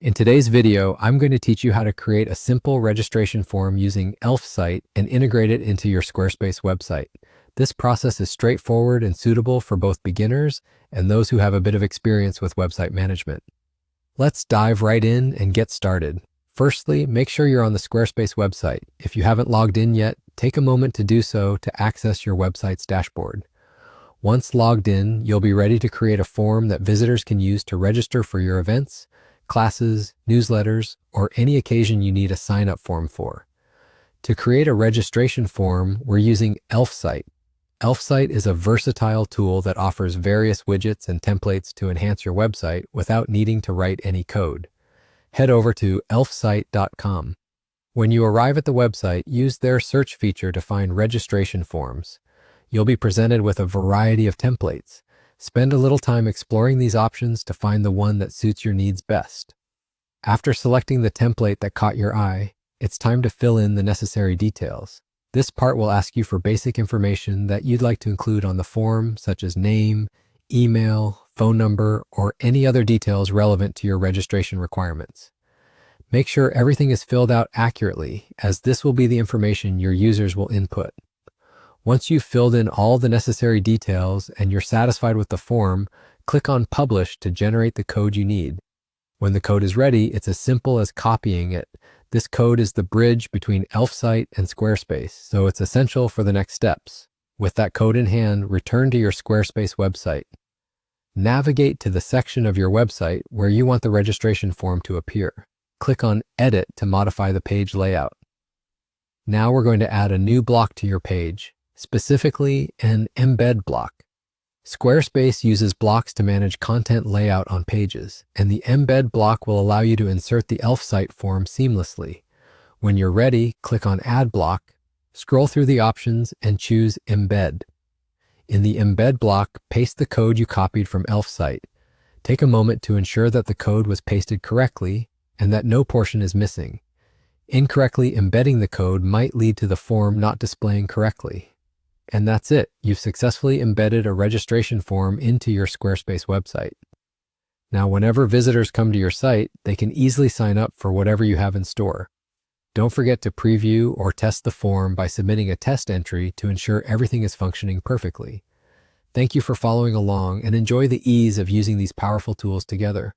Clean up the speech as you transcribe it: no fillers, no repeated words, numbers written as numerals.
In today's video, I'm going to teach you how to create a simple registration form using Elfsight and integrate it into your Squarespace website. This process is straightforward and suitable for both beginners and those who have a bit of experience with website management. Let's dive right in and get started. Firstly, make sure you're on the Squarespace website. If you haven't logged in yet, take a moment to do so to access your website's dashboard. Once logged in, you'll be ready to create a form that visitors can use to register for your events, classes, newsletters, or any occasion you need a sign-up form for. To create a registration form, we're using Elfsight. Elfsight is a versatile tool that offers various widgets and templates to enhance your website without needing to write any code. Head over to elfsight.com. When you arrive at the website, use their search feature to find registration forms. You'll be presented with a variety of templates. Spend a little time exploring these options to find the one that suits your needs best. After selecting the template that caught your eye, it's time to fill in the necessary details. This part will ask you for basic information that you'd like to include on the form, such as name, email, phone number, or any other details relevant to your registration requirements. Make sure everything is filled out accurately, as this will be the information your users will input. Once you've filled in all the necessary details and you're satisfied with the form, click on Publish to generate the code you need. When the code is ready, it's as simple as copying it. This code is the bridge between Elfsight and Squarespace, so it's essential for the next steps. With that code in hand, return to your Squarespace website. Navigate to the section of your website where you want the registration form to appear. Click on Edit to modify the page layout. Now we're going to add a new block to your page, specifically an embed block. Squarespace uses blocks to manage content layout on pages, and the embed block will allow you to insert the Elfsight form seamlessly. When you're ready, click on Add Block, scroll through the options, and choose Embed. In the embed block, paste the code you copied from Elfsight. Take a moment to ensure that the code was pasted correctly and that no portion is missing. Incorrectly embedding the code might lead to the form not displaying correctly. And that's it. You've successfully embedded a registration form into your Squarespace website. Now, whenever visitors come to your site, they can easily sign up for whatever you have in store. Don't forget to preview or test the form by submitting a test entry to ensure everything is functioning perfectly. Thank you for following along and enjoy the ease of using these powerful tools together.